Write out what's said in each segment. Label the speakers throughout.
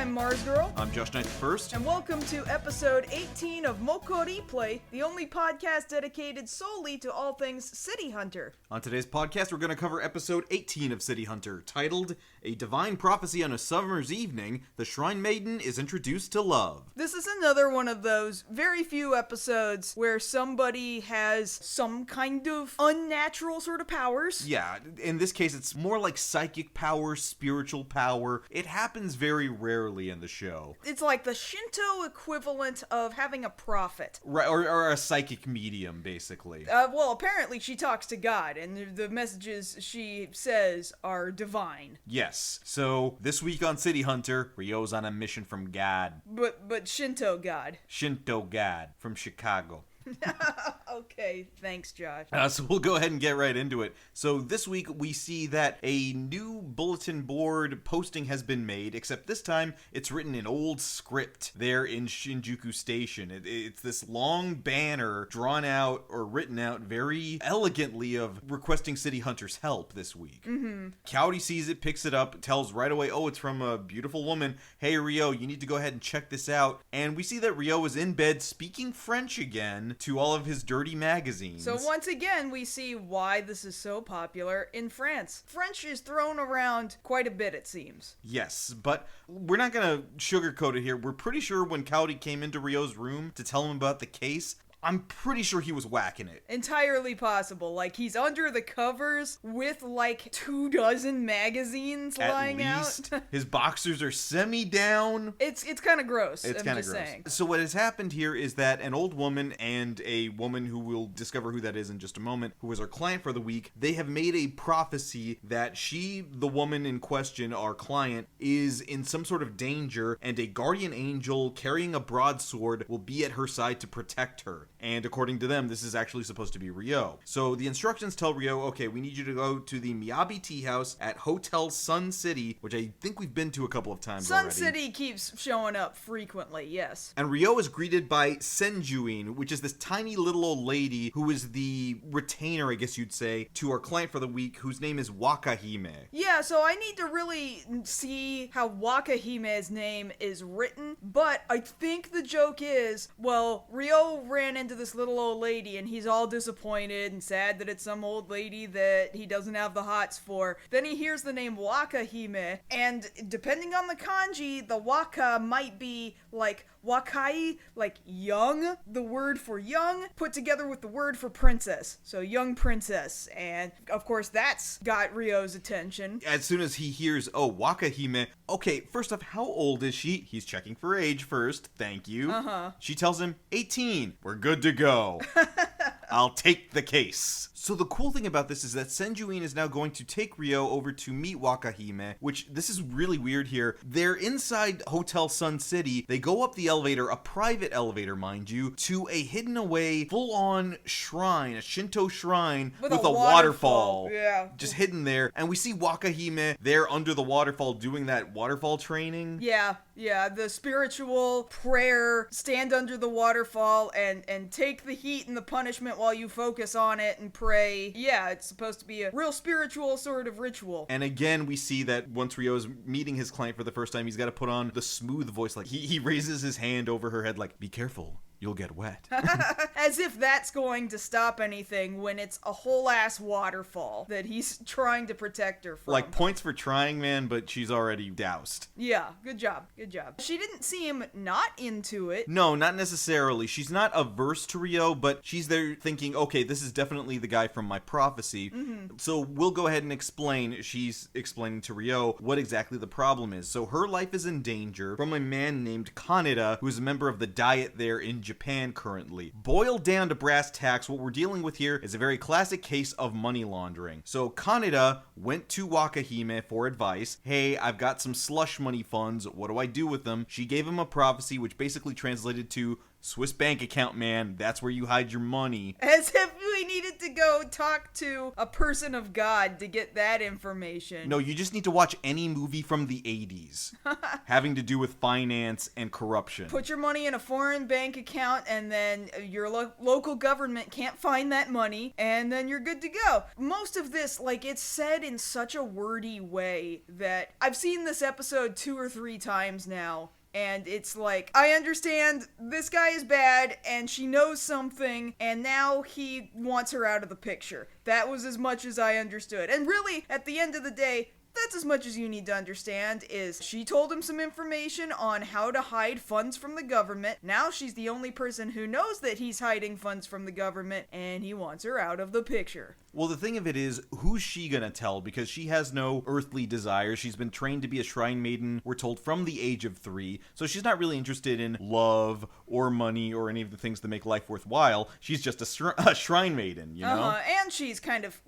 Speaker 1: I'm MarzGurl.
Speaker 2: I'm JoshKnightTheFirst.
Speaker 1: And welcome to episode 18 of MokkoriPlay, the only podcast dedicated solely to all things City Hunter.
Speaker 2: On today's podcast, we're going to cover episode 18 of City Hunter, titled, A Divine Prophecy on a Summer's Evening, the Shrine Maiden is Introduced to Love.
Speaker 1: This is another one of those very few episodes where somebody has some kind of unnatural sort of powers.
Speaker 2: Yeah, in this case, it's more like psychic power, spiritual power. It happens very rarely in the show.
Speaker 1: It's like the Shinto equivalent of having a prophet.
Speaker 2: Right, or a psychic medium, basically.
Speaker 1: Well, apparently she talks to God, and the messages she says are divine.
Speaker 2: Yes, so this week on City Hunter, Ryo's on a mission from God.
Speaker 1: But Shinto God.
Speaker 2: Shinto God from Chicago.
Speaker 1: Okay, thanks, Josh.
Speaker 2: So we'll go ahead and get right into it. So this week we see that a new bulletin board posting has been made, except this time it's written in old script there in Shinjuku Station. It's this long banner drawn out or written out very elegantly of requesting City Hunter's help this week.
Speaker 1: Mm-hmm.
Speaker 2: Cowdy sees it, picks it up, tells right away, oh, it's from a beautiful woman. Hey, Ryo, you need to go ahead and check this out. And we see that Ryo is in bed speaking French again to all of his dirty magazines.
Speaker 1: So once again, we see why this is so popular in France. French is thrown around quite a bit, it seems.
Speaker 2: Yes, but we're not going to sugarcoat it here. We're pretty sure when Cowdy came into Ryo's room to tell him about the case, I'm pretty sure he was whacking it.
Speaker 1: Entirely possible. Like, he's under the covers with, like, 24 magazines lying out.
Speaker 2: His boxers are semi-down.
Speaker 1: It's kind of gross.
Speaker 2: It's kind of gross.
Speaker 1: Saying.
Speaker 2: So what has happened here is that an old woman and a woman who we'll discover who that is in just a moment, who was our client for the week, they have made a prophecy that she, the woman in question, our client, is in some sort of danger, and a guardian angel carrying a broadsword will be at her side to protect her. And according to them, this is actually supposed to be Ryo. So the instructions tell Ryo, okay, we need you to go to the Miyabi Tea House at Hotel Sun City, which I think we've been to a couple of times already.
Speaker 1: Sun City keeps showing up frequently, yes.
Speaker 2: And Ryo is greeted by Senjuin, which is this tiny little old lady who is the retainer, I guess you'd say, to our client for the week, whose name is Wakahime.
Speaker 1: Yeah, so I need to really see how Wakahime's name is written, but I think the joke is, well, Ryo ran into this little old lady and he's all disappointed and sad that it's some old lady that he doesn't have the hots for. Then he hears the name Wakahime, and depending on the kanji, the waka might be like wakai, like young, the word for young, put together with the word for princess. So young princess. And of course that's got Ryo's attention.
Speaker 2: As soon as he hears, oh, Wakahime, okay, first off, how old is she? He's checking for age first. Thank you. She tells him, 18. We're good to go. I'll take the case. So the cool thing about this is that Senjuin is now going to take Ryo over to meet Wakahime, which this is really weird here. They're inside Hotel Sun City. They go up the elevator, a private elevator, mind you, to a hidden away, full-on shrine, a Shinto shrine with a waterfall.
Speaker 1: Yeah.
Speaker 2: Just hidden there. And we see Wakahime there under the waterfall doing that waterfall training.
Speaker 1: Yeah, the spiritual prayer, stand under the waterfall and take the heat and the punishment while you focus on it and pray. Yeah, it's supposed to be a real spiritual sort of ritual.
Speaker 2: And again, we see that once Ryo is meeting his client for the first time, he's got to put on the smooth voice. Like, he raises his hand over her head like, be careful. You'll get wet.
Speaker 1: As if that's going to stop anything when it's a whole ass waterfall that he's trying to protect her from.
Speaker 2: Like, points for trying, man, but she's already doused.
Speaker 1: Yeah, good job. She didn't seem not into it.
Speaker 2: No, not necessarily. She's not averse to Ryo, but she's there thinking, okay, this is definitely the guy from my prophecy. Mm-hmm. So we'll go ahead and explain. She's explaining to Ryo what exactly the problem is. So her life is in danger from a man named Kaneda, who is a member of the Diet there in Japan currently. Boiled down to brass tacks, what we're dealing with here is a very classic case of money laundering. So Kaneda went to Wakahime for advice. Hey, I've got some slush money funds. What do I do with them? She gave him a prophecy, which basically translated to Swiss bank account, man. That's where you hide your money.
Speaker 1: As if really needed to go talk to a person of God to get that information.
Speaker 2: No, you just need to watch any movie from the 80s having to do with finance and corruption.
Speaker 1: Put your money in a foreign bank account, and then your local government can't find that money, and then you're good to go. Most of this, like, it's said in such a wordy way that I've seen this episode 2 or 3 times now. And it's like, I understand this guy is bad, and she knows something, and now he wants her out of the picture. That was as much as I understood. And really, at the end of the day, that's as much as you need to understand, is she told him some information on how to hide funds from the government. Now she's the only person who knows that he's hiding funds from the government, and he wants her out of the picture.
Speaker 2: Well, the thing of it is, who's she gonna tell? Because she has no earthly desire. She's been trained to be a shrine maiden, we're told, from the age of 3. So she's not really interested in love or money or any of the things that make life worthwhile. She's just a shrine maiden, you know?
Speaker 1: And she's kind of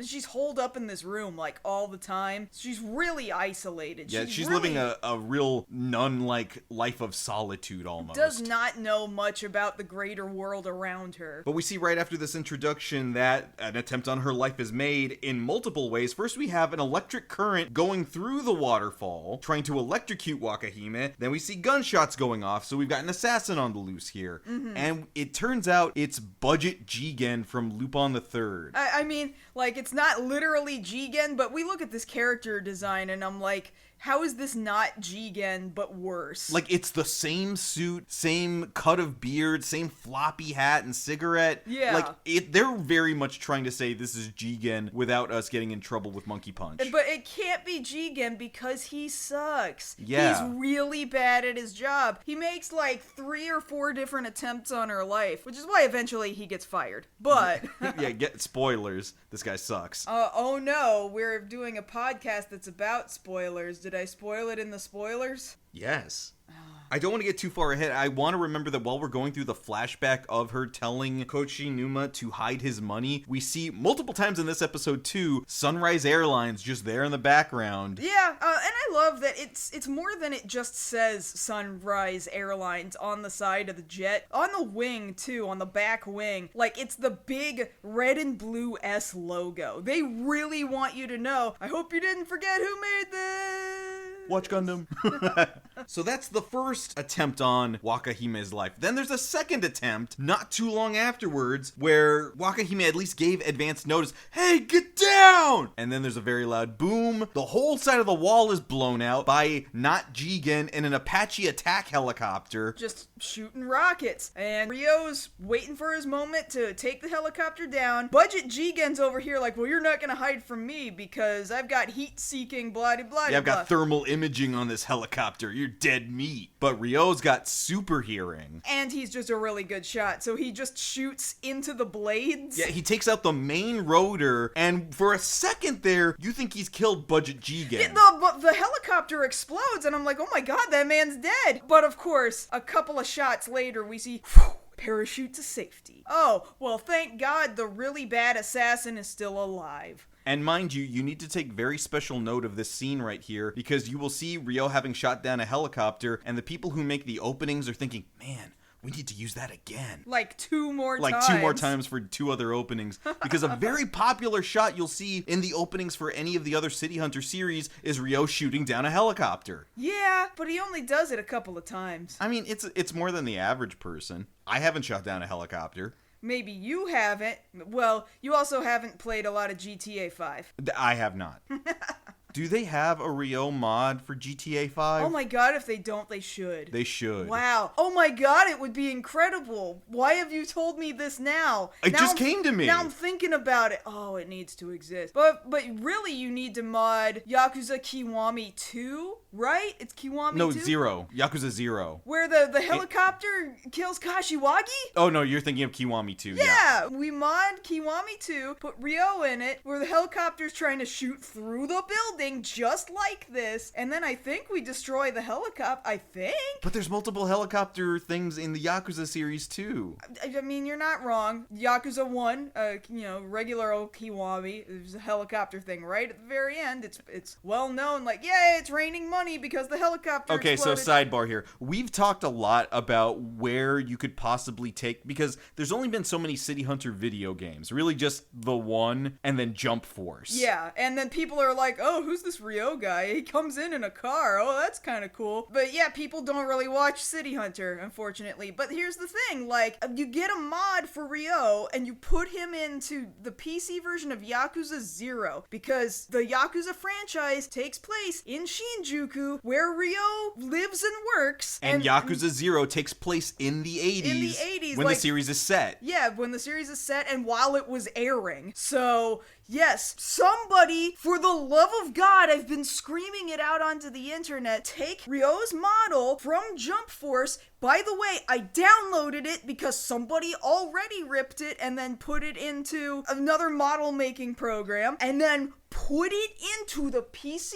Speaker 1: she's holed up in this room, like, all the time. She's really isolated.
Speaker 2: Yeah, she's really living a real nun-like life of solitude, almost.
Speaker 1: Does not know much about the greater world around her.
Speaker 2: But we see right after this introduction that an attempt on her life is made in multiple ways. First, we have an electric current going through the waterfall, trying to electrocute Wakahime. Then we see gunshots going off, so we've got an assassin on the loose here. And it turns out it's Budget Jigen from Lupin the Third.
Speaker 1: I mean, like, it's not literally Jigen, but we look at this character design and I'm like, how is this not Jigen, but worse?
Speaker 2: Like, it's the same suit, same cut of beard, same floppy hat and cigarette.
Speaker 1: Yeah.
Speaker 2: Like, they're very much trying to say this is Jigen without us getting in trouble with Monkey Punch.
Speaker 1: But it can't be Jigen because he sucks.
Speaker 2: Yeah. He's
Speaker 1: really bad at his job. He makes like 3 or 4 different attempts on her life, which is why eventually he gets fired. But...
Speaker 2: yeah, spoilers. This guy sucks.
Speaker 1: Oh no, we're doing a podcast that's about spoilers. Did I spoil it in the spoilers?
Speaker 2: Yes. I don't want to get too far ahead. I want to remember that while we're going through the flashback of her telling Kochi Numa to hide his money, we see multiple times in this episode too, Sunrise Airlines just there in the background.
Speaker 1: Yeah, and I love that it's more than it just says Sunrise Airlines on the side of the jet. On the wing too, on the back wing, like, it's the big red and blue S logo. They really want you to know, I hope you didn't forget who made this.
Speaker 2: Watch Gundam. So that's the first attempt on Wakahime's life. Then there's a second attempt, not too long afterwards, where Wakahime at least gave advance notice, hey, get down! And then there's a very loud boom. The whole side of the wall is blown out by not Jigen and an Apache attack helicopter.
Speaker 1: Just shooting rockets. And Ryo's waiting for his moment to take the helicopter down. Budget Jigen's over here like, well, you're not gonna hide from me because I've got heat-seeking blah-de-blah.
Speaker 2: Yeah, I've got thermal imaging on this helicopter. You're dead meat. But Ryo's got super hearing.
Speaker 1: And he's just a really good shot, so he just shoots into the blades.
Speaker 2: Yeah, he takes out the main rotor, and for a second there, you think he's killed Budget Jigen.
Speaker 1: Yeah, the helicopter explodes, and I'm like, oh my god, that man's dead. But of course, a couple of shots later, we see... parachute to safety. Oh, well, thank God the really bad assassin is still alive.
Speaker 2: And mind you, you need to take very special note of this scene right here, because you will see Ryo having shot down a helicopter, and the people who make the openings are thinking, man, we need to use that again.
Speaker 1: Like 2 more times.
Speaker 2: Like 2 more times for 2 other openings. Because a very popular shot you'll see in the openings for any of the other City Hunter series is Ryo shooting down a helicopter.
Speaker 1: Yeah, but he only does it a couple of times.
Speaker 2: I mean, it's more than the average person. I haven't shot down a helicopter.
Speaker 1: Maybe you haven't. Well, you also haven't played a lot of GTA 5.
Speaker 2: I have not. Do they have a Ryo mod for GTA 5?
Speaker 1: Oh my god, if they don't, they should.
Speaker 2: They should.
Speaker 1: Wow. Oh my god, it would be incredible. Why have you told me this now?
Speaker 2: It just came to me.
Speaker 1: Now I'm thinking about it. Oh, it needs to exist. But really, you need to mod Yakuza Kiwami 2, right? It's Kiwami 2?
Speaker 2: No, 0. Yakuza 0.
Speaker 1: Where the helicopter kills Kashiwagi?
Speaker 2: Oh no, you're thinking of Kiwami 2.
Speaker 1: Yeah, we mod Kiwami 2, put Ryo in it, where the helicopter's trying to shoot through the building, thing just like this, and then I think we destroy the helicopter, I think?
Speaker 2: But there's multiple helicopter things in the Yakuza series, too.
Speaker 1: I mean, you're not wrong. Yakuza 1, regular old Kiwami, there's a helicopter thing right at the very end. It's well known, like, yeah, it's raining money because the helicopter exploded.
Speaker 2: So sidebar here. We've talked a lot about where you could possibly take, because there's only been so many City Hunter video games. Really just the one, and then Jump Force.
Speaker 1: Yeah, and then people are like, oh, who's this Ryo guy? He comes in a car. Oh, that's kind of cool. But yeah, people don't really watch City Hunter, unfortunately. But here's the thing, like, you get a mod for Ryo, and you put him into the PC version of Yakuza 0, because the Yakuza franchise takes place in Shinjuku, where Ryo lives and works.
Speaker 2: And Yakuza 0 takes place in the 80s.
Speaker 1: In the 80s.
Speaker 2: When the series is set.
Speaker 1: Yeah, when the series is set and while it was airing. So, yes, somebody, for the love of God, I've been screaming it out onto the internet, take Ryo's model from Jump Force. By the way, I downloaded it because somebody already ripped it and then put it into another model making program, and then put it into the PC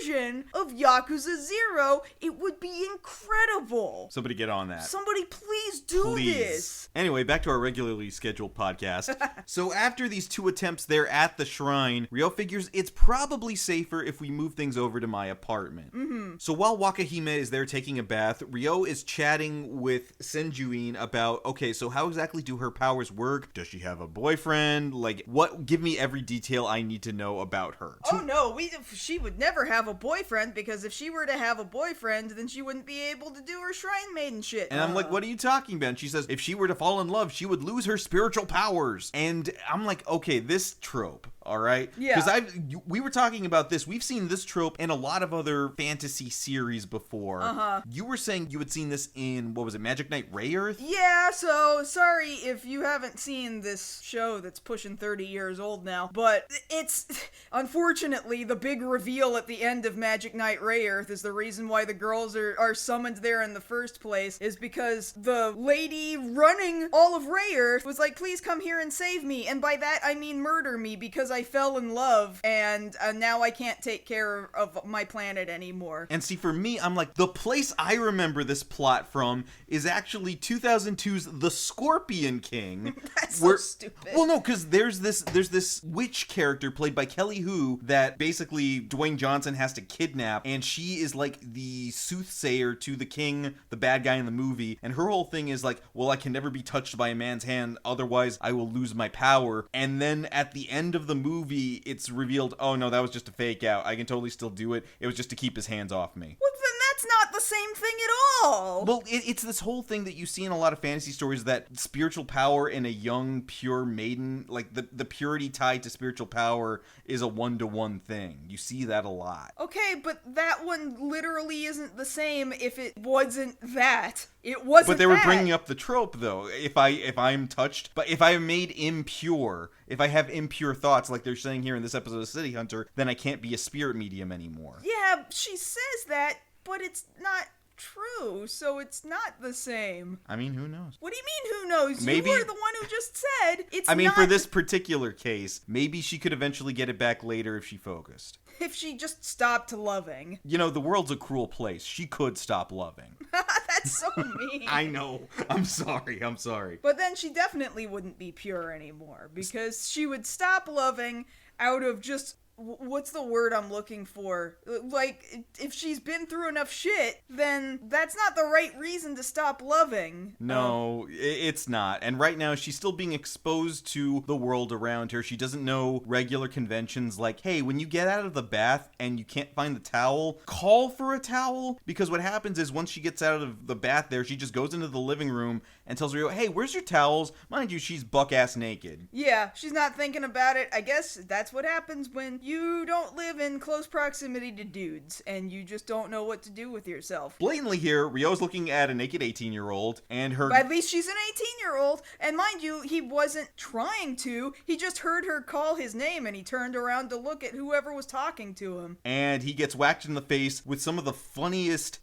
Speaker 1: version of Yakuza 0. It would be incredible.
Speaker 2: Somebody get on that.
Speaker 1: Somebody please do this.
Speaker 2: Anyway, back to our regularly scheduled podcast. So after these two attempts there at the shrine, Ryo figures it's probably safer if we move things over to my apartment. So while Wakahime is there taking a bath, Ryo is chatting with Senjuin about, okay, so how exactly do her powers work? Does she have a boyfriend? Like, give me every detail I need to know about her.
Speaker 1: Oh no, she would never have a boyfriend, because if she were to have a boyfriend, then she wouldn't be able to do her shrine maiden shit.
Speaker 2: And I'm like, what are you talking about? And she says, if she were to fall in love, she would lose her spiritual powers. And I'm like, okay, this trope. All right?
Speaker 1: Yeah.
Speaker 2: Because we were talking about this. We've seen this trope in a lot of other fantasy series before. You were saying you had seen this in, what was it, Magic Knight Rayearth?
Speaker 1: Yeah, so sorry if you haven't seen this show that's pushing 30 years old now, but it's, unfortunately, the big reveal at the end of Magic Knight Rayearth is the reason why the girls are summoned there in the first place, is because the lady running all of Rayearth was like, please come here and save me, and by that I mean murder me, because I fell in love, and now I can't take care of my planet anymore.
Speaker 2: And see, for me, I'm like, the place I remember this plot from is actually 2002's The Scorpion King.
Speaker 1: That's so stupid.
Speaker 2: Well, no, because there's this witch character played by Kelly Hu that basically Dwayne Johnson has to kidnap, and she is like the soothsayer to the king, the bad guy in the movie, and her whole thing is like, well, I can never be touched by a man's hand, otherwise I will lose my power. And then at the end of the movie, it's revealed, oh no, that was just a fake out. I can totally still do it. It was just to keep his hands off me.
Speaker 1: Well, then that's not the same thing at all.
Speaker 2: Well, it's this whole thing that you see in a lot of fantasy stories, that spiritual power in a young, pure maiden, like the purity tied to spiritual power is a one-to-one thing. You see that a lot.
Speaker 1: Okay, but that one literally isn't the same if it wasn't that. It wasn't.
Speaker 2: But they were bringing up the trope, though. If I'm touched, but if I'm made impure, if I have impure thoughts, like they're saying here in this episode of City Hunter, then I can't be a spirit medium anymore.
Speaker 1: Yeah, she says that, but it's not true, so it's not the same.
Speaker 2: I mean, who knows?
Speaker 1: What do you mean, who knows?
Speaker 2: Maybe,
Speaker 1: you were the one who just said it's
Speaker 2: I mean,
Speaker 1: not...
Speaker 2: for this particular case, maybe she could eventually get it back later if she focused.
Speaker 1: If she just stopped loving.
Speaker 2: You know, the world's a cruel place. She could stop loving.
Speaker 1: That's so mean.
Speaker 2: I know. I'm sorry.
Speaker 1: But then she definitely wouldn't be pure anymore, because she would stop loving out of just... What's the word I'm looking for? Like, if she's been through enough shit, then that's not the right reason to stop loving.
Speaker 2: No, it's not. And right now, she's still being exposed to the world around her. She doesn't know regular conventions like, hey, when you get out of the bath and you can't find the towel, call for a towel. Because what happens is once she gets out of the bath there, she just goes into the living room and tells Ryo, hey, where's your towels? Mind you, she's buck-ass naked.
Speaker 1: Yeah, she's not thinking about it. I guess that's what happens when you don't live in close proximity to dudes, and you just don't know what to do with yourself.
Speaker 2: Blatantly here, Ryo's looking at a naked 18-year-old, and her...
Speaker 1: But at least she's an 18-year-old, and mind you, he wasn't trying to. He just heard her call his name, and he turned around to look at whoever was talking to him.
Speaker 2: And he gets whacked in the face with some of the funniest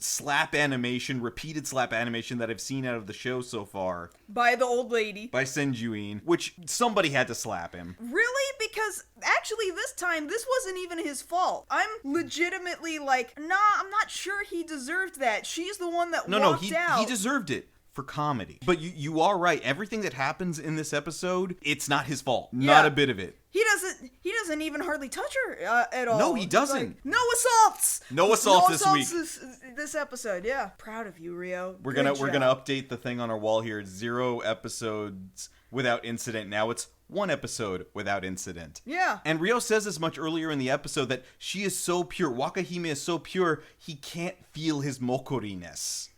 Speaker 2: repeated slap animation that I've seen out of the show so far.
Speaker 1: By the old lady.
Speaker 2: By Senjuin, which somebody had to slap him.
Speaker 1: Really? Because actually this time this wasn't even his fault. I'm legitimately like, nah, I'm not sure he deserved that. She's the one that walked out.
Speaker 2: He deserved it for comedy. But you are right. Everything that happens in this episode, it's not his fault. Not a bit of it.
Speaker 1: He doesn't even hardly touch her at all.
Speaker 2: No, he doesn't.
Speaker 1: Like, no assaults.
Speaker 2: No assaults this week.
Speaker 1: This episode, yeah. Proud of you, Rio.
Speaker 2: We're gonna update the thing on our wall here. 0 episodes without incident. Now it's 1 episode without incident.
Speaker 1: Yeah.
Speaker 2: And Rio says as much earlier in the episode that she is so pure. Wakahime is so pure, he can't feel his Mokkori-ness.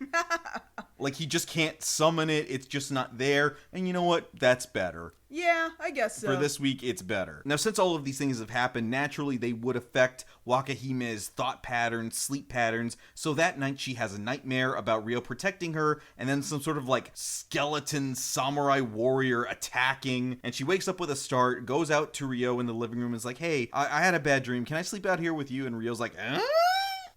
Speaker 2: Like, he just can't summon it. It's just not there. And you know what? That's better.
Speaker 1: Yeah, I guess so.
Speaker 2: For this week, it's better. Now, since all of these things have happened, naturally they would affect Wakahime's thought patterns, sleep patterns. So that night she has a nightmare about Rio protecting her, and then some sort of like skeleton samurai warrior attacking. And she wakes up with a start, goes out to Rio in the living room and is like, hey, I had a bad dream. Can I sleep out here with you? And Rio's like,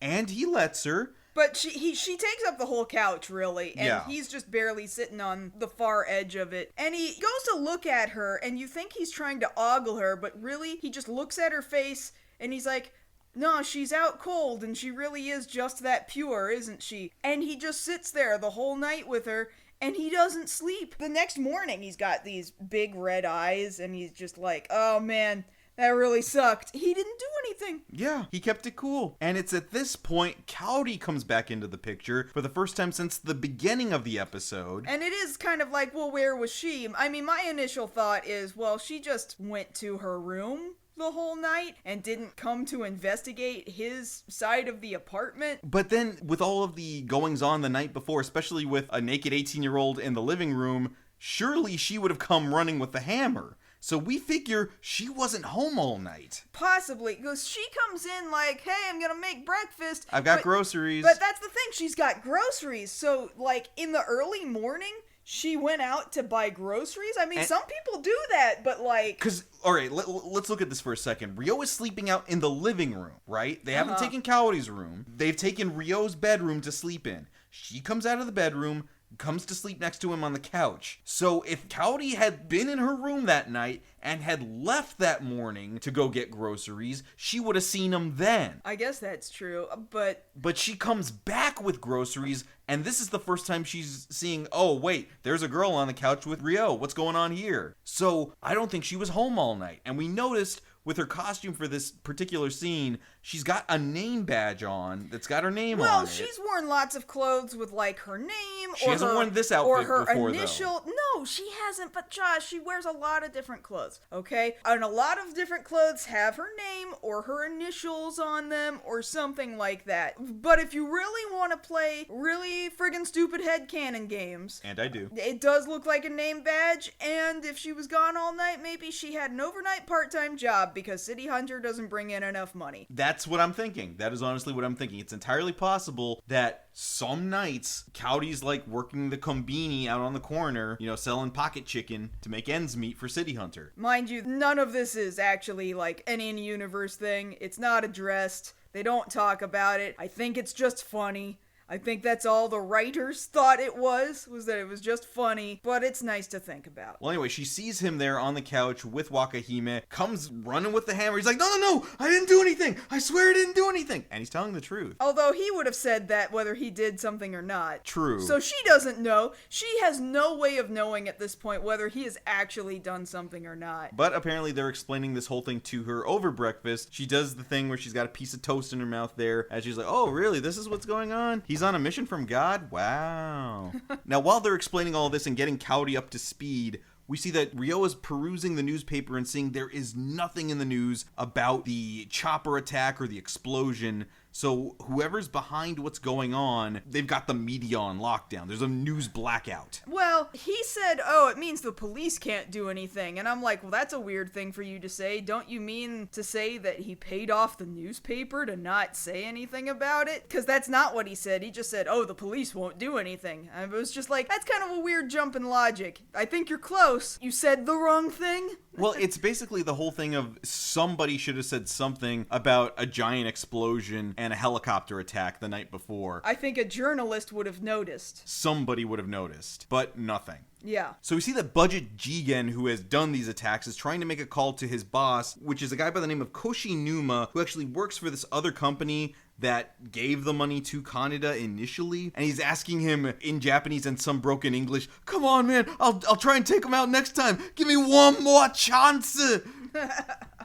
Speaker 2: And he lets her.
Speaker 1: But she takes up the whole couch, really, and he's just barely sitting on the far edge of it. And he goes to look at her, and you think he's trying to ogle her, but really, he just looks at her face, and he's like, no, she's out cold, and she really is just that pure, isn't she? And he just sits there the whole night with her, and he doesn't sleep. The next morning, he's got these big red eyes, and he's just like, oh man, that really sucked. He didn't do anything.
Speaker 2: Yeah, he kept it cool. And it's at this point, Kaori comes back into the picture for the first time since the beginning of the episode.
Speaker 1: And it is kind of like, well, where was she? I mean, my initial thought is, well, she just went to her room the whole night and didn't come to investigate his side of the apartment.
Speaker 2: But then with all of the goings on the night before, especially with a naked 18-year-old in the living room, surely she would have come running with the hammer. So we figure she wasn't home all night.
Speaker 1: Possibly, because she comes in like, hey, I'm gonna make breakfast.
Speaker 2: I've got groceries.
Speaker 1: But that's the thing, she's got groceries. So, like, in the early morning, she went out to buy groceries? I mean, some people do that, but like...
Speaker 2: Because, alright, let's look at this for a second. Rio is sleeping out in the living room, right? They haven't taken Kaori's room. They've taken Rio's bedroom to sleep in. She comes out of the bedroom, comes to sleep next to him on the couch. So if Kaori had been in her room that night and had left that morning to go get groceries, she would have seen him then.
Speaker 1: I guess that's true, but...
Speaker 2: But she comes back with groceries, and this is the first time she's seeing, oh, wait, there's a girl on the couch with Rio. What's going on here? So I don't think she was home all night. And we noticed with her costume for this particular scene, she's got a name badge on that's got her name on it.
Speaker 1: Well, she's worn lots of clothes with, like, her name
Speaker 2: she hasn't worn this outfit
Speaker 1: or her
Speaker 2: before,
Speaker 1: initial.
Speaker 2: Though.
Speaker 1: No, she hasn't. But Josh, she wears a lot of different clothes. Okay, and a lot of different clothes have her name or her initials on them or something like that. But if you really want to play really friggin' stupid headcanon games,
Speaker 2: and I do,
Speaker 1: it does look like a name badge. And if she was gone all night, maybe she had an overnight part-time job because City Hunter doesn't bring in enough money.
Speaker 2: That's what I'm thinking. That is honestly what I'm thinking. It's entirely possible that some nights, Kaori's like working the kombini out on the corner, you know, selling pocket chicken to make ends meet for City Hunter.
Speaker 1: Mind you, none of this is actually like an in-universe thing. It's not addressed. They don't talk about it. I think it's just funny. I think that's all the writers thought it was that it was just funny, but it's nice to think about.
Speaker 2: Well, anyway, she sees him there on the couch with Wakahime, comes running with the hammer. He's like, no, I didn't do anything. I swear I didn't do anything. And he's telling the truth.
Speaker 1: Although he would have said that whether he did something or not.
Speaker 2: True.
Speaker 1: So she doesn't know. She has no way of knowing at this point whether he has actually done something or not.
Speaker 2: But apparently they're explaining this whole thing to her over breakfast. She does the thing where she's got a piece of toast in her mouth there, as she's like, oh, really? This is what's going on? He's on a mission from God? Wow. Now, while they're explaining all this and getting Kaori up to speed, we see that Rio is perusing the newspaper and seeing there is nothing in the news about the chopper attack or the explosion. So whoever's behind what's going on, they've got the media on lockdown. There's a news blackout.
Speaker 1: Well, he said, oh, it means the police can't do anything. And I'm like, well, that's a weird thing for you to say. Don't you mean to say that he paid off the newspaper to not say anything about it? Because that's not what he said. He just said, oh, the police won't do anything. And it was just like, that's kind of a weird jump in logic. I think you're close. You said the wrong thing.
Speaker 2: Well, it's basically the whole thing of somebody should have said something about a giant explosion and a helicopter attack the night before.
Speaker 1: I think a journalist would have noticed.
Speaker 2: Somebody would have noticed, but nothing.
Speaker 1: Yeah.
Speaker 2: So we see that Budget Jigen, who has done these attacks, is trying to make a call to his boss, which is a guy by the name of Koshinuma, who actually works for this other company that gave the money to Kaneda initially. And he's asking him in Japanese and some broken English, "Come on, man, I'll try and take him out next time. Give me one more chance."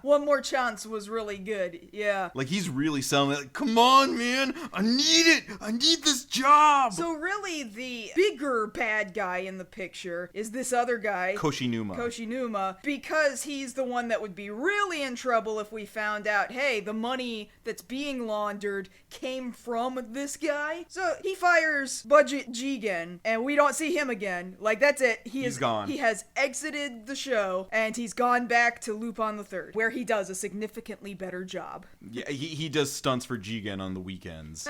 Speaker 1: One more chance was really good. Yeah.
Speaker 2: Like, he's really selling it. Like, come on, man. I need it. I need this job.
Speaker 1: So really, the bigger bad guy in the picture is this other guy, Koshinuma, because he's the one that would be really in trouble if we found out, hey, the money that's being laundered came from this guy. So he fires Budget Jigen, and we don't see him again. Like, that's it.
Speaker 2: He's gone.
Speaker 1: He has exited the show, and he's gone back to Lupin the Third, where he does a significantly better job.
Speaker 2: Yeah, he does stunts for Jigen on the weekends.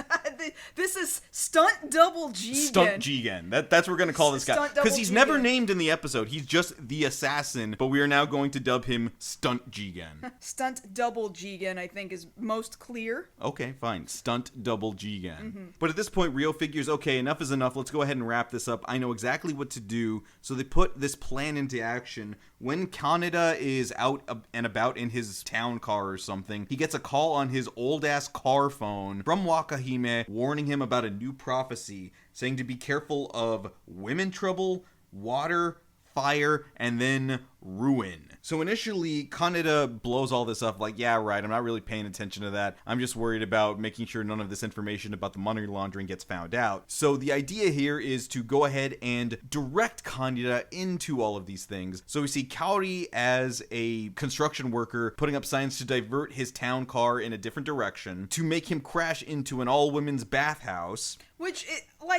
Speaker 1: This is Stunt Double Jigen.
Speaker 2: Stunt Jigen. That's what we're going to call this guy. Because he's never named in the episode. He's just the assassin, but we are now going to dub him Stunt Jigen.
Speaker 1: Stunt Double Jigen, I think, is most clear.
Speaker 2: Okay, fine. Stunt Double Jigen. Mm-hmm. But at this point, Ryo figures, okay, enough is enough. Let's go ahead and wrap this up. I know exactly what to do. So they put this plan into action. When Kaneda is out and about in his town car or something, he gets a call on his old-ass car phone from Wakahime warning him about a new prophecy, saying to be careful of women trouble, water, fire, and then ruin. So initially, Kaneda blows all this up like, yeah, right, I'm not really paying attention to that. I'm just worried about making sure none of this information about the money laundering gets found out. So the idea here is to go ahead and direct Kaneda into all of these things. So we see Kaori as a construction worker putting up signs to divert his town car in a different direction to make him crash into an all-women's bathhouse.
Speaker 1: Which,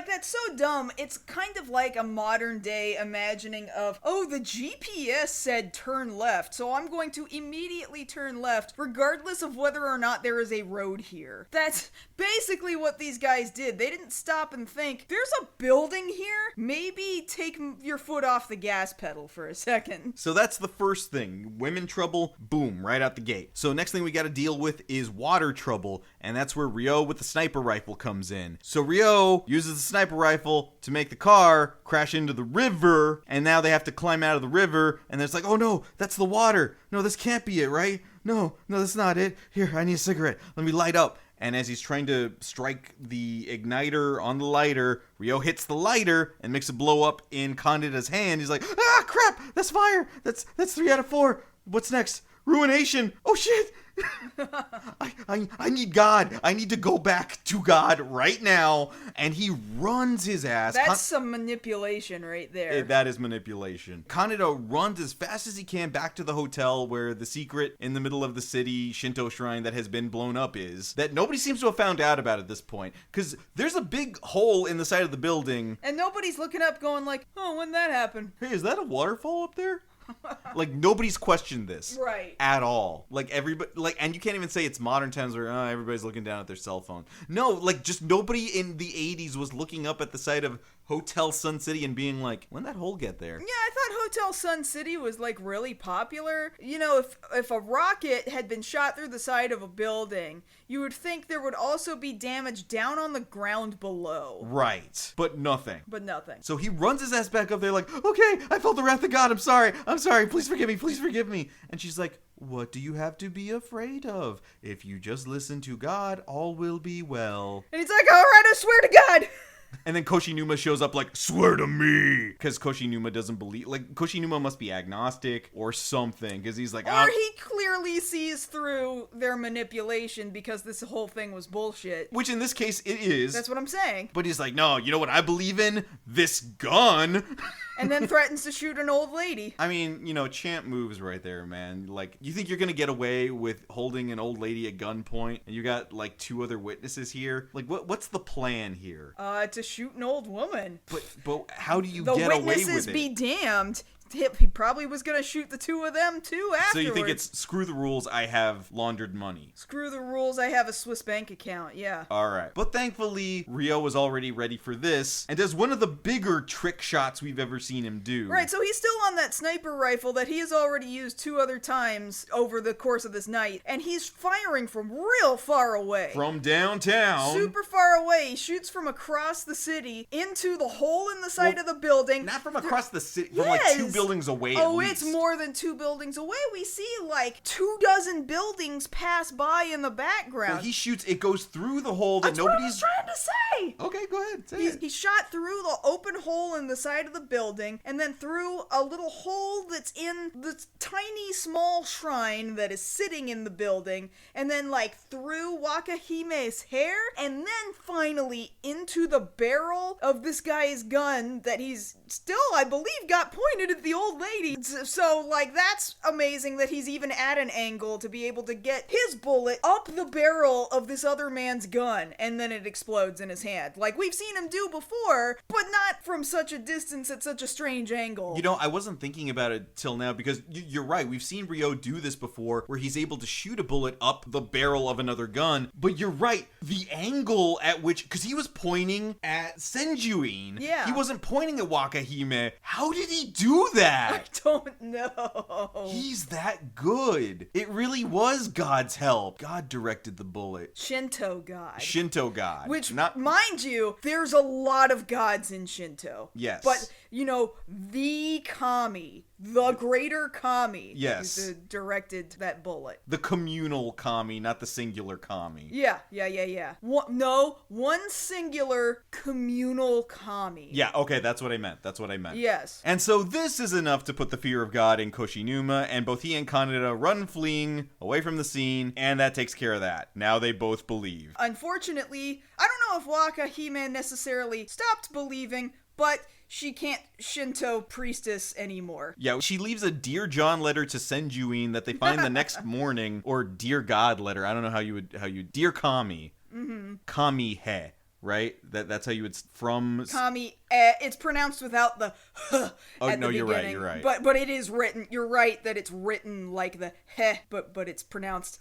Speaker 1: that's so dumb. It's kind of like a modern day imagining of, oh, the GPS said turn left, so I'm going to immediately turn left, regardless of whether or not there is a road here. That's basically what these guys did. They didn't stop and think, there's a building here? Maybe take your foot off the gas pedal for a second.
Speaker 2: So that's the first thing. Women trouble, boom, right out the gate. So next thing we got to deal with is water trouble, and that's where Ryo with the sniper rifle comes in. So Ryo uses the sniper rifle to make the car crash into the river, and now they have to climb out of the river, and it's like, oh no, that's the water. No, this can't be it, right? No, that's not it. Here, I need a cigarette. Let me light up. And as he's trying to strike the igniter on the lighter, Ryo hits the lighter and makes it blow up in Kaneda's hand. He's like, ah, crap, that's fire. That's 3 out of 4. What's next? Ruination. Oh, shit. I need God. I need to go back to God right now. And he runs his ass.
Speaker 1: That's some manipulation right there.
Speaker 2: That is manipulation. Kaneda runs as fast as he can back to the hotel where the secret in the middle of the city Shinto shrine that has been blown up is. That nobody seems to have found out about at this point. Because there's a big hole in the side of the building.
Speaker 1: And nobody's looking up going like, oh, when'd that happen?
Speaker 2: Hey, is that a waterfall up there? Like, nobody's questioned this.
Speaker 1: Right.
Speaker 2: At all. Like, everybody, and you can't even say it's modern times where everybody's looking down at their cell phone. No, just nobody in the 80s was looking up at the side of Hotel Sun City and being like, when'd that hole get there?
Speaker 1: Yeah, I thought Hotel Sun City was, really popular. You know, if a rocket had been shot through the side of a building, you would think there would also be damage down on the ground below.
Speaker 2: Right. But nothing.
Speaker 1: So
Speaker 2: he runs his ass back up there like, okay, I felt the wrath of God. I'm sorry. Please forgive me. And she's like, what do you have to be afraid of? If you just listen to God, all will be well.
Speaker 1: And he's like, all right, I swear to God.
Speaker 2: And then Koshinuma shows up like, swear to me! Because Koshinuma doesn't believe... Koshinuma must be agnostic or something, because he's like...
Speaker 1: Or he clearly sees through their manipulation because this whole thing was bullshit.
Speaker 2: Which in this case, it is.
Speaker 1: That's what I'm saying.
Speaker 2: But he's like, no, you know what I believe in? This gun!
Speaker 1: And then threatens to shoot an old lady.
Speaker 2: I mean, champ moves right there, man. You think you're gonna get away with holding an old lady at gunpoint, and you got, 2 other witnesses here? What's the plan here?
Speaker 1: To shoot an old woman.
Speaker 2: But how do you get away with it?
Speaker 1: The witnesses be damned. he probably was gonna shoot the two of them too afterwards.
Speaker 2: So you think it's screw the rules, I have laundered money.
Speaker 1: Screw the rules, I have a Swiss bank account, yeah.
Speaker 2: Alright. But thankfully, Ryo was already ready for this, and does one of the bigger trick shots we've ever seen him do.
Speaker 1: Right, so he's still on that sniper rifle that he has already used 2 other times over the course of this night, and he's firing from real far away.
Speaker 2: From downtown.
Speaker 1: Super far away. He shoots from across the city into the hole in the side of the building.
Speaker 2: Not from across the city, from like 2 buildings away at least.
Speaker 1: It's more than 2 buildings away. We see like 24 buildings pass by in the background.
Speaker 2: Well, he shoots, it goes through the hole that
Speaker 1: That's
Speaker 2: nobody's...
Speaker 1: what I was trying to say!
Speaker 2: Okay, go ahead, say it.
Speaker 1: He shot through the open hole in the side of the building, and then through a little hole that's in the tiny small shrine that is sitting in the building, and then like through Wakahime's hair, and then finally into the barrel of this guy's gun that he's still, I believe, got pointed at the old lady. So like that's amazing that he's even at an angle to be able to get his bullet up the barrel of this other man's gun, and then it explodes in his hand. Like we've seen him do before, but not from such a distance at such a strange angle.
Speaker 2: You know, I wasn't thinking about it till now because you're right. We've seen Ryo do this before where he's able to shoot a bullet up the barrel of another gun. But you're right. The angle at which, because he was pointing at Senjuin.
Speaker 1: Yeah.
Speaker 2: He wasn't pointing at Wakahime. How did he do that?
Speaker 1: I don't know.
Speaker 2: He's that good. It really was God's help. God directed the bullet.
Speaker 1: Shinto god.
Speaker 2: Shinto God.
Speaker 1: Which,
Speaker 2: not...
Speaker 1: mind you, there's a lot of gods in Shinto.
Speaker 2: Yes.
Speaker 1: But, you know, the kami, the greater kami,
Speaker 2: yes,
Speaker 1: directed that bullet.
Speaker 2: The communal kami, not the singular kami.
Speaker 1: Yeah. One singular communal kami.
Speaker 2: Yeah, okay, that's what I meant.
Speaker 1: Yes.
Speaker 2: And so this is enough to put the fear of God in Koshinuma, and both he and Kaneda run fleeing away from the scene, and that takes care of that. Now they both believe.
Speaker 1: Unfortunately, I don't know if Wakahime necessarily stopped believing, but she can't Shinto priestess anymore.
Speaker 2: Yeah, she leaves a Dear John letter to Senjuin that they find the next morning, or Dear God letter. I don't know how you Dear Kami. Mm-hmm. Kami he, right? That's how you would, from...
Speaker 1: Kami, it's pronounced without the at the beginning.
Speaker 2: You're right.
Speaker 1: But it is written, you're right that it's written like the he, but it's pronounced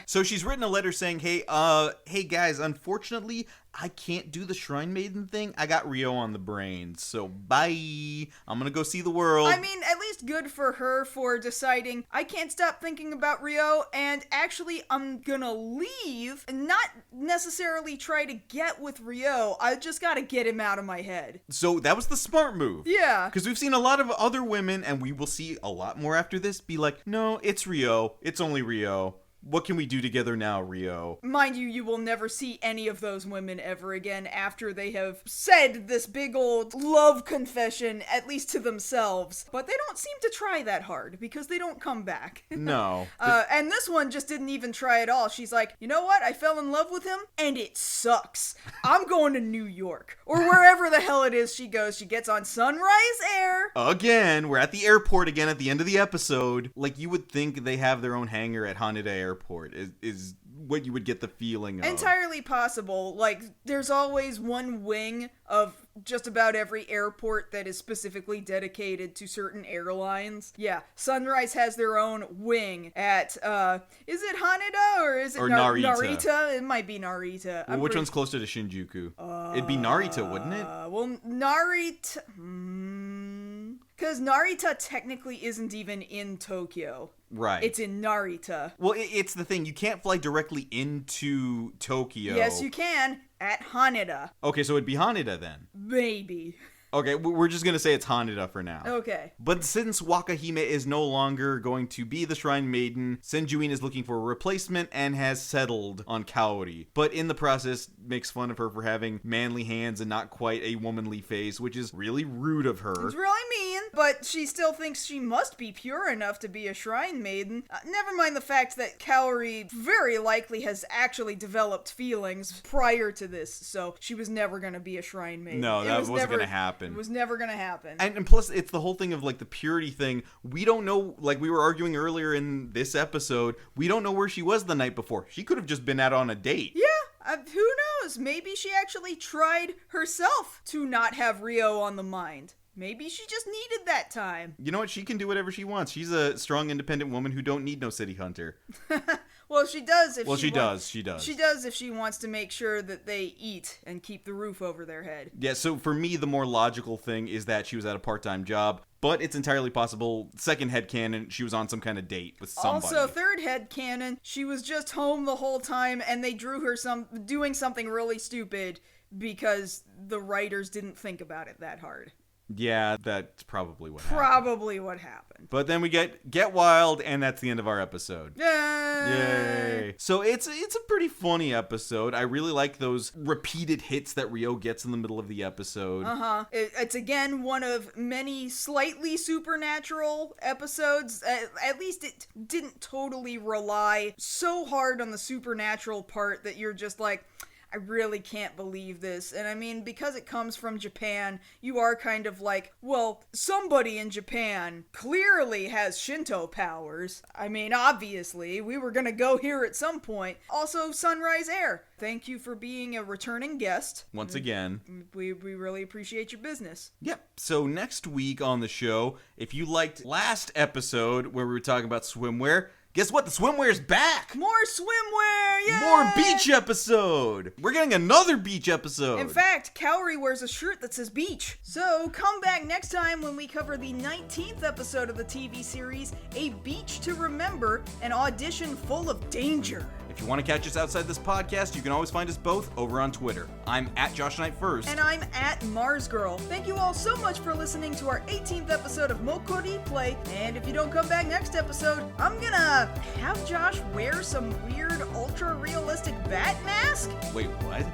Speaker 2: So she's written a letter saying, hey guys, unfortunately, I can't do the Shrine Maiden thing. I got Ryo on the brain, so bye. I'm gonna go see the world.
Speaker 1: I mean, at least good for her for deciding, I can't stop thinking about Ryo, and actually I'm gonna leave and not necessarily try to get with Ryo. I just gotta get him out of my head.
Speaker 2: So that was the smart move.
Speaker 1: Yeah.
Speaker 2: Because we've seen a lot of other women, and we will see a lot more after this, be like, no, it's Ryo. It's only Ryo. What can we do together now, Ryo?
Speaker 1: Mind you, you will never see any of those women ever again after they have said this big old love confession, at least to themselves. But they don't seem to try that hard, because they don't come back.
Speaker 2: No.
Speaker 1: And this one just didn't even try at all. She's like, you know what? I fell in love with him, and it sucks. I'm going to New York. Or wherever the hell it is she goes. She gets on Sunrise Air.
Speaker 2: Again, we're at the airport again at the end of the episode. Like, you would think they have their own hangar at Haneda Airport, is what you would get the feeling of.
Speaker 1: Entirely possible. Like, there's always one wing of just about every airport that is specifically dedicated to certain airlines. Yeah, Sunrise has their own wing at, is it Haneda or is it Narita? It might be Narita.
Speaker 2: Well, which one's closer to Shinjuku? It'd be Narita, wouldn't it?
Speaker 1: Well, Narita... Because Narita technically isn't even in Tokyo.
Speaker 2: Right.
Speaker 1: It's in Narita.
Speaker 2: Well, it's the thing. You can't fly directly into Tokyo.
Speaker 1: Yes, you can. At Haneda.
Speaker 2: Okay, so it'd be Haneda then.
Speaker 1: Maybe.
Speaker 2: Okay, we're just going to say it's Haneda for now.
Speaker 1: Okay.
Speaker 2: But since Wakahime is no longer going to be the Shrine Maiden, Senjuin is looking for a replacement and has settled on Kaori. But in the process, makes fun of her for having manly hands and not quite a womanly face, which is really rude of her.
Speaker 1: It's really mean, but she still thinks she must be pure enough to be a Shrine Maiden. Never mind the fact that Kaori very likely has actually developed feelings prior to this, so she was never going to be a Shrine Maiden.
Speaker 2: No, that wasn't going to happen.
Speaker 1: It was never gonna happen.
Speaker 2: And plus, it's the whole thing of, like, the purity thing. We don't know, like we were arguing earlier in this episode, we don't know where she was the night before. She could have just been out on a date.
Speaker 1: Yeah, who knows? Maybe she actually tried herself to not have Ryo on the mind. Maybe she just needed that time.
Speaker 2: You know what? She can do whatever she wants. She's a strong, independent woman who don't need no city hunter.
Speaker 1: Well, she does if
Speaker 2: she does.
Speaker 1: She does if she wants to make sure that they eat and keep the roof over their head.
Speaker 2: Yeah, so for me, the more logical thing is that she was at a part-time job, but it's entirely possible, second headcanon, she was on some kind of date with somebody.
Speaker 1: Also, third headcanon, she was just home the whole time and they drew her doing something really stupid because the writers didn't think about it that hard.
Speaker 2: Yeah, that's probably what happened.
Speaker 1: Probably what happened.
Speaker 2: But then we get wild, and that's the end of our episode. Yay! So it's a pretty funny episode. I really like those repeated hits that Ryo gets in the middle of the episode.
Speaker 1: It's again one of many slightly supernatural episodes. At least it didn't totally rely so hard on the supernatural part that you're just like, I really can't believe this. And I mean, because it comes from Japan, you are kind of like, well, somebody in Japan clearly has Shinto powers. I mean, obviously, we were gonna go here at some point. Also, Sunrise Air, thank you for being a returning guest.
Speaker 2: Once again.
Speaker 1: We really appreciate your business.
Speaker 2: Yep. So next week on the show, if you liked last episode where we were talking about swimwear, guess what? The swimwear's back!
Speaker 1: More swimwear! Yay!
Speaker 2: More beach episode! We're getting another beach episode!
Speaker 1: In fact, Kaori wears a shirt that says beach. So come back next time when we cover the 19th episode of the TV series, A Beach to Remember, an audition full of danger.
Speaker 2: If you want to catch us outside this podcast, you can always find us both over on Twitter. I'm at JoshKnightTheFirst.
Speaker 1: And I'm at MarzGurl. Thank you all so much for listening to our 18th episode of MokkoriPlay. And if you don't come back next episode, I'm gonna have Josh wear some weird, ultra-realistic bat mask?
Speaker 2: Wait, what?